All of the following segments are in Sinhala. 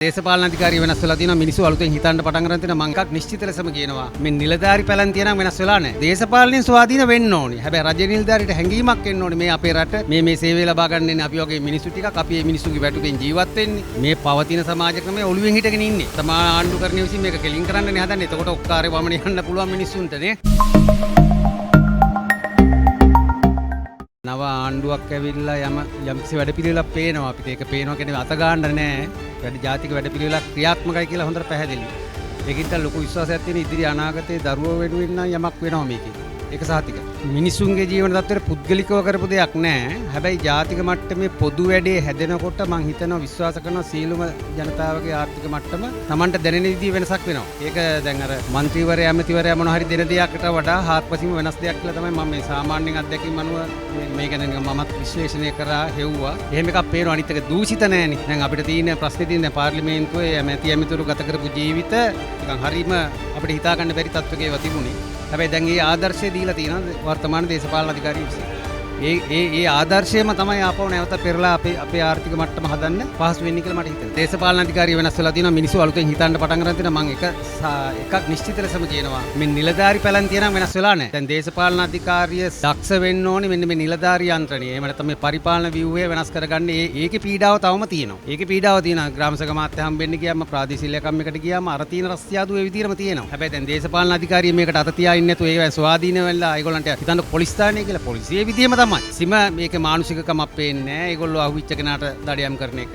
දේශපාලන අධිකාරිය වෙනස් වෙලා තියෙනවා මිනිස්සු අලුතෙන් හිතන්න පටන් ගන්න තියෙනවා මම එකක් නිශ්චිත ලෙසම කියනවා මේ නිලධාරි පැලැන්තිය නම් වෙනස් වෙලා නැහැ දේශපාලනයෙන් ස්වාධීන වෙන්න ඕනේ හැබැයි රජ නිලධාරියට හැංගීමක් එන්න ඕනේ මේ අපේ රට මේ සේවය ලබා ගන්න ඉන්නේ අපි වගේ මිනිස්සු ටිකක් අපි මේ මිනිස්සුගේ වැටුපෙන් ජීවත් වෙන්නේ මේ පවතින සමාජ ක්‍රමයේ ඔළුවෙන් හිටගෙන ඉන්නේ තමා ආණ්ඩුකරණය විසින් මේක කෙලින් කරන්නනේ හදන්නේ එතකොට ඔක්කාරේ වමන යන්න පුළුවන් මිනිස්සුන්ට නේ නව ආණ්ඩුවක් ඇවිල්ලා යම්කිසි වැඩපිළිවෙලක් පේනවා අපිට ඒක පේනවා කියන්නේ අත ගන්න නෑ වැඩි ජාතික වැඩපිළිවෙලක් ක්‍රියාත්මකයි කියලා හොඳට පැහැදිලි. ඒකින්ද ලොකු විශ්වාසයක් තියෙන ඉදිරි අනාගතයේ දරුවෝ වෙනුවෙන් නම් යමක් වෙනවා මේකේ. ඒක සාතිකයි. මිනිසුන්ගේ ජීවන තත්ත්වයට පුද්ගලිකව කරපු දෙයක් නෑ. හැබැයි ජාතික මට්ටමේ පොදු වැඩේ හැදෙනකොට මම හිතනවා විශ්වාස කරනවා සීලුම ජනතාවගේ ආර්ථික මට්ටම Tamanට දැනෙන විදිහේ වෙනසක් වෙනවා. ඒක දැන් අර മന്ത്രിවරයා ඇමතිවරයා මොන හරි දෙන දෙයකට වඩා හාත්පසින්ම වෙනස් දෙයක් කියලා තමයි මම මේ සාමාන්‍යයෙන් අත්දැකීම් අනුව මේක දැන් මමත් විශ්ලේෂණය කරා හෙව්වා. එහෙම එකක් පේනවා අනිත් එක දූෂිත නෑනේ. දැන් අපිට තියෙන ප්‍රශ්නේ තියෙන පාර්ලිමේන්තුවේ ඇමතිවරු ගත කරපු ජීවිත නිකන් හරීම අපිට හිතා ගන්න බැරි තත්ත්වයක ඒවා තිබුණේ. හැබැයි දැන් මේ ආදර්ශය දීලා තියෙනවා වර්තමාන දේශපාලන අධිකාරිය විසින්. ඒ ආදර්ශයම තමයි ආපහු නැවත පෙරලා අපේ ආර්ථික මට්ටම හදන්න පහසු වෙන්නේ කියලා මට හිතෙනවා. දේශපාලන අධිකාරිය වෙනස් වෙලා තියෙනවා මිනිස්සු අලුතෙන් හිතන්න පටන් ගන්න තියෙනවා මම එකක් නිශ්චිත ලෙසම කියනවා. මේ නිලධාරි පැලැන්තිය නම් වෙනස් වෙලා නැහැ. දැන් දේශපාලන අධිකාරිය දක්ෂ වෙන්න ඕනේ මෙන්න මේ නිලධාරි යන්ත්‍රණය. එහෙම නැත්නම් මේ පරිපාලන ව්‍යුහය වෙනස් කරගන්න ඒකේ පීඩාව තවම තියෙනවා. ඒකේ පීඩාව තියෙනවා. ග්‍රාමසේවක මාත්‍ය හම්බෙන්න ගියාම ප්‍රාදේශීය ලේකම්යකට ගියාම අර තියෙන රස්තියාදු ඒ විදිහටම තියෙනවා. හැබැයි දැන් දේශපාලන අධිකාරිය මේකට අත තියා ඉන්නේ නැතුව ඒව ස්වාධීන වෙලා ඒගොල්ලන්ට හිතන්න පොලිස් ස්ථානය කියලා පොලිසිය ඒ විදිහම තමයි. සිම මේක මානසිකකමක් පේන්නේ නැහැ. ඒගොල්ලෝ අහුවිච්ච කෙනාට දඩයම් කරන එක,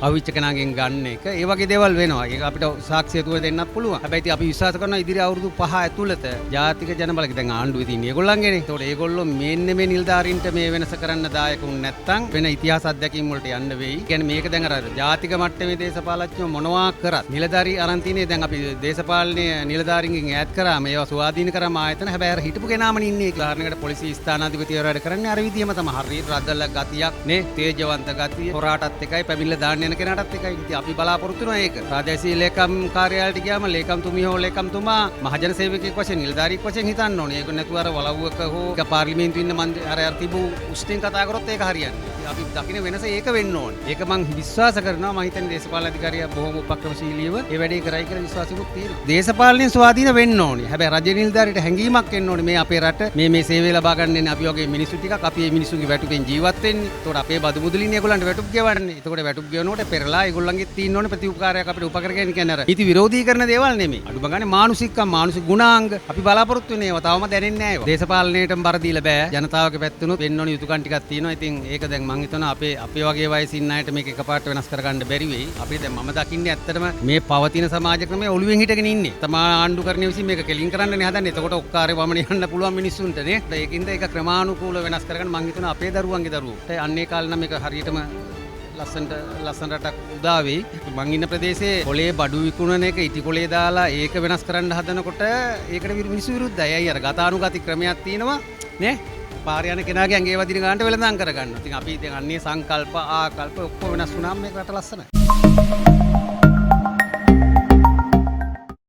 අහුවිච්ච කෙනාගෙන් ගන්න එක. ඒ වගේ දේවල් වෙනවා. ඒක අපිට සාක්ෂිය තුල දෙන්නත් පුළුවන්. හැබැයි ඉතින් අපි විශ්වාස කරනවා ඉදිරි අවුරුදු 5 ඇතුළත ජාතික ජනබලක දැන් ආණ්ඩුවේ තියෙන ඒගොල්ලන්ගේනේ. ඒතකොට ඒගොල්ලෝ මෙන්න මේ නිලධාරීන්ට මේ වෙනස කරන්න දායක වුනේ නැත්නම් වෙන ඉතිහාස අත්දැකීම් වලට යන්න වෙයි. කියන්නේ මේක දැන් අර ජාතික මට්ටමේ දේශපාලඥයෝ මොනවා කරත් නිලධාරී අරන් තිනේ දැන් අපි දේශපාලනයේ නිලධාරීන්ගෙන් ඈත් කරාම ඒවා ස්වාධීන කරාම ආයතන හැබැයි අර හිටපු කෙනාමනේ ඉන්නේ. උදාහරණයකට පොලිසිය ස්ථානාධිපතිවරු වැඩ කරන්නේ අර විදිහම තමයි. හරියට රද්දල ගතියක් නේ තේජවන්ත ගතිය හොරාටත් එකයි පැමිණිල්ල දාන්න යන කෙනාටත් එකයි. ඉතින් අපි බලාපොරොත්තු වෙනවා ඒක. ප්‍රාදේශීය ලේකම් කාර්යාලයට ගියාම ලේකම්තුමිය හෝ ලේකම්තුමා මහජන සේවකයෙක් වශයෙන් නිලධාරියෙක් වශයෙන් හිතන්න ඕනේ. ඒක නැතුව අර වලව්වක හෝ පාර්ලිමේන්තුවේ ඉන්න මන්ත්‍රී අර තිබු උස්ටින් කතා කරොත් ඒක හරියන්නේ. අපි දකින්න වෙනස ඒක වෙන්න ඕනේ. ඒක මම විශ්වාස කරනවා මම හිතන්නේ දේශපාලන අධිකාරිය බොහොම උපක්‍රමශීලීව ඒ වැඩේ කරයි කියලා විශ්වාසයක් තියෙනවා. දේශපාලනයෙන් ස්වාධීන වෙන්න ඕනේ. හැබැයි රජ නිලධාරියට හැංගීමක් එන්න ඕනේ. මේ අපේ රට මේ සේවය ලබා ගන්න ඉන්නේ අපි වගේ මිනිස්සු ටිකක් අපි මේ මිනිස්සුගේ වැටුපෙන් ජීවත් වෙන්නේ. ඒතකොට අපේ බදු මුදලින් ඒගොල්ලන්ට වැටුප් ගෙවන්නේ. ඒතකොට වැටුප් ගෙවනකොට පෙරලා ඒගොල්ලන්ගේ තියෙන්න ඕනේ ප්‍රතිඋපකාරයක් අපිට උපකරගෙන කියන්නේ අර නීති විරෝධී කරන දේවල් නෙමෙයි. අඩුම ගානේ මානසික ගුණාංග අපි බලාපොරොත්තු වෙන ඒවා තවම දැනෙන්නේ නැහැ ඒවා. දේශපාලනයටම බර දීලා බෑ. ජනතාවගේ පැත්තනොත් වෙන්න ඕනේ යුතුයකම් ටිකක් තියෙනවා. ඉතින් ඒක දැන් මම හිතනවා අපේ වගේ වයසේ ඉන්න අයට මේක එකපාරට වෙනස් කරගන්න බැරි වෙයි. අපි දැන් මම දකින්නේ ඇත්තටම මේ පවතින සමාජ ක්‍රමයේ ඔළුවෙන් හිටගෙන ඉන්නේ. තමා ආණ්ඩුකරණය විසින් මේක කෙලින් කරන්නනේ හදන්නේ. එතකොට ඔක්කාරේ වමන යන්න පුළුවන් මිනිස්සුන්ට නේ. ඒකින්ද ඒක ක්‍රමානුකූලව වෙනස් කරගන්න මම හිතනවා අපේ දරුවන්ගේ දරුවෝ අන්නේ කාලේ නම් මේක හරියටම ලස්සන රටක් උදා වෙයි. මං ඉන්න ප්‍රදේශයේ කොලේ බඩු විකුණන එක ඉටි කොලේ දාලා ඒක වෙනස් කරන්න හදනකොට ඒකට මිනිස්සු විරුද්ධයි. අය අර ගතානුගතික ක්‍රමයක් තියෙනවා නේ. පාර යන කෙනාගේ ඇඟේ වදින ගානට වෙලඳාම් කරගන්නවා. ඉතින් අපි දැන් අන්නේ සංකල්ප ආකල්ප ඔක්කොම වෙනස් වුණාම මේක රට ලස්සනයි.